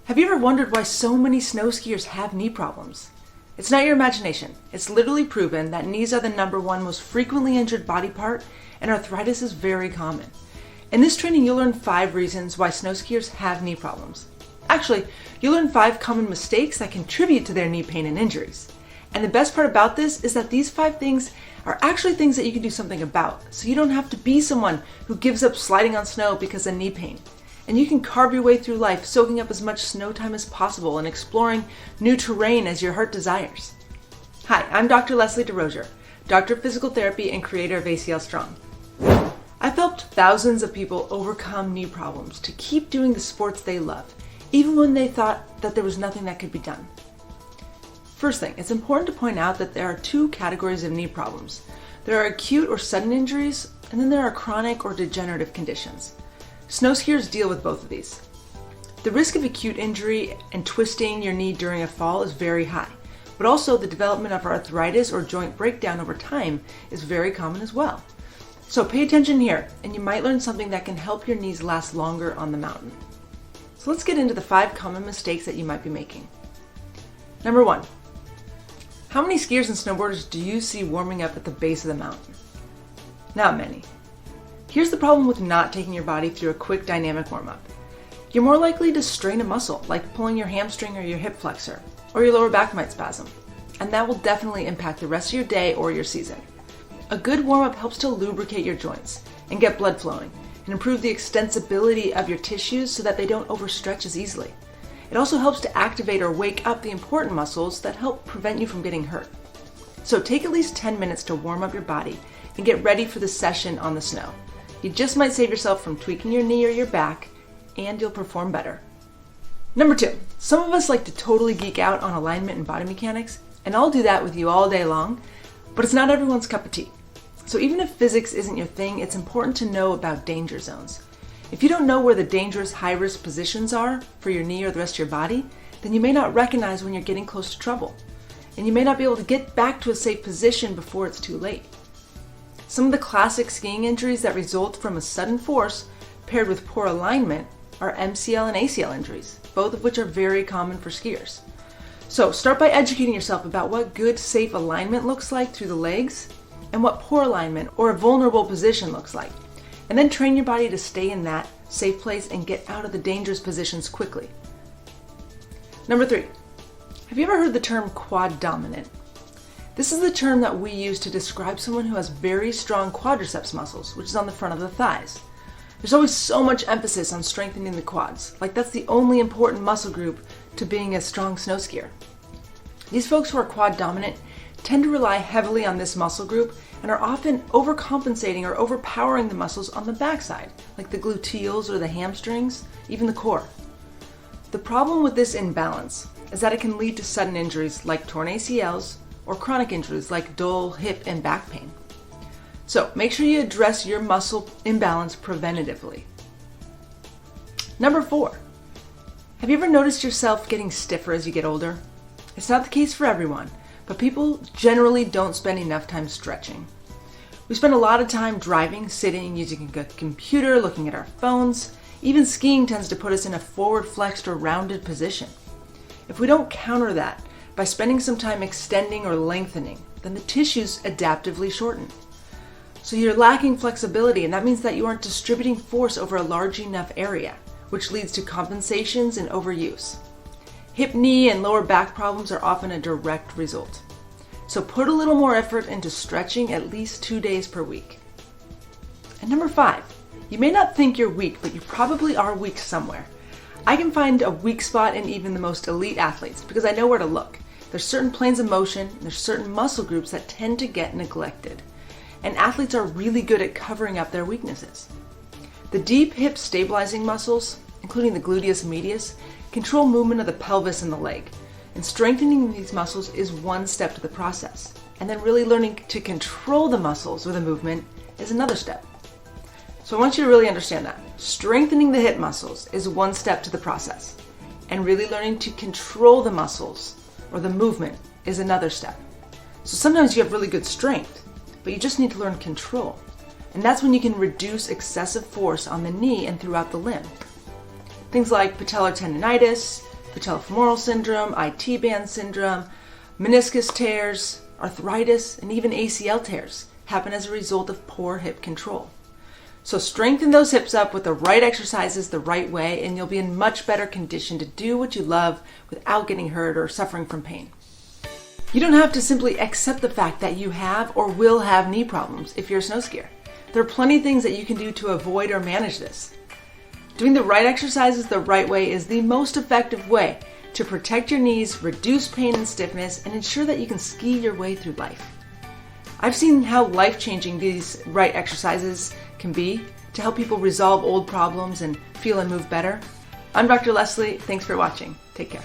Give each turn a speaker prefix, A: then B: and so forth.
A: Have you ever wondered why so many snow skiers have knee problems? It's not your imagination. It's literally proven that knees are the #1 most frequently injured body part, and arthritis is very common. In this training, you'll learn 5 reasons why snow skiers have knee problems. Actually, you'll learn 5 common mistakes that contribute to their knee pain and injuries. And the best part about this is that these 5 things are actually things that you can do something about, so you don't have to be someone who gives up sliding on snow because of knee pain. And you can carve your way through life, soaking up as much snow time as possible and exploring new terrain as your heart desires. Hi, I'm Dr. Leslie DeRozier, Doctor of Physical Therapy and creator of ACL Strong. I've helped thousands of people overcome knee problems to keep doing the sports they love, even when they thought that there was nothing that could be done. First thing, it's important to point out that there are 2 categories of knee problems. There are acute or sudden injuries, and then there are chronic or degenerative conditions. Snow skiers deal with both of these. The risk of acute injury and twisting your knee during a fall is very high, but also the development of arthritis or joint breakdown over time is very common as well. So pay attention here, and you might learn something that can help your knees last longer on the mountain. So let's get into the 5 common mistakes that you might be making. Number 1, how many skiers and snowboarders do you see warming up at the base of the mountain? Not many. Here's the problem with not taking your body through a quick dynamic warm-up. You're more likely to strain a muscle, like pulling your hamstring or your hip flexor, or your lower back might spasm, and that will definitely impact the rest of your day or your season. A good warm-up helps to lubricate your joints and get blood flowing, and improve the extensibility of your tissues so that they don't overstretch as easily. It also helps to activate or wake up the important muscles that help prevent you from getting hurt. So take at least 10 minutes to warm up your body and get ready for the session on the snow. You just might save yourself from tweaking your knee or your back, and you'll perform better. Number 2, some of us like to totally geek out on alignment and body mechanics, and I'll do that with you all day long, but it's not everyone's cup of tea. So even if physics isn't your thing, it's important to know about danger zones. If you don't know where the dangerous high-risk positions are for your knee or the rest of your body, then you may not recognize when you're getting close to trouble, and you may not be able to get back to a safe position before it's too late. Some of the classic skiing injuries that result from a sudden force paired with poor alignment are MCL and ACL injuries, both of which are very common for skiers. So start by educating yourself about what good, safe alignment looks like through the legs and what poor alignment or a vulnerable position looks like. And then train your body to stay in that safe place and get out of the dangerous positions quickly. Number 3, have you ever heard the term quad dominant? This is the term that we use to describe someone who has very strong quadriceps muscles, which is on the front of the thighs. There's always so much emphasis on strengthening the quads, like that's the only important muscle group to being a strong snow skier. These folks who are quad dominant tend to rely heavily on this muscle group and are often overcompensating or overpowering the muscles on the backside, like the gluteals or the hamstrings, even the core. The problem with this imbalance is that it can lead to sudden injuries like torn ACLs or chronic injuries like dull hip and back pain. So make sure you address your muscle imbalance preventatively. Number 4, have you ever noticed yourself getting stiffer as you get older? It's not the case for everyone, but people generally don't spend enough time stretching. We spend a lot of time driving, sitting, using a computer, looking at our phones. Even skiing tends to put us in a forward flexed or rounded position. If we don't counter that by spending some time extending or lengthening, then the tissues adaptively shorten. So you're lacking flexibility, and that means that you aren't distributing force over a large enough area, which leads to compensations and overuse. Hip, knee, and lower back problems are often a direct result. So put a little more effort into stretching at least 2 days per week. And number 5, you may not think you're weak, but you probably are weak somewhere. I can find a weak spot in even the most elite athletes because I know where to look. There's certain planes of motion, and there's certain muscle groups that tend to get neglected. And athletes are really good at covering up their weaknesses. The deep hip stabilizing muscles, including the gluteus medius, control movement of the pelvis and the leg. And strengthening these muscles is one step to the process. And then really learning to control the muscles with a movement is another step. So I want you to really understand that. Strengthening the hip muscles is one step to the process. And really learning to control the muscles or the movement is another step. So sometimes you have really good strength, but you just need to learn control. And that's when you can reduce excessive force on the knee and throughout the limb. Things like patellar tendonitis, patellofemoral syndrome, IT band syndrome, meniscus tears, arthritis, and even ACL tears happen as a result of poor hip control. So strengthen those hips up with the right exercises the right way, and you'll be in much better condition to do what you love without getting hurt or suffering from pain. You don't have to simply accept the fact that you have or will have knee problems if you're a snow skier. There are plenty of things that you can do to avoid or manage this. Doing the right exercises the right way is the most effective way to protect your knees, reduce pain and stiffness, and ensure that you can ski your way through life. I've seen how life-changing these right exercises can be to help people resolve old problems and feel and move better. I'm Dr. Leslie. Thanks for watching. Take care.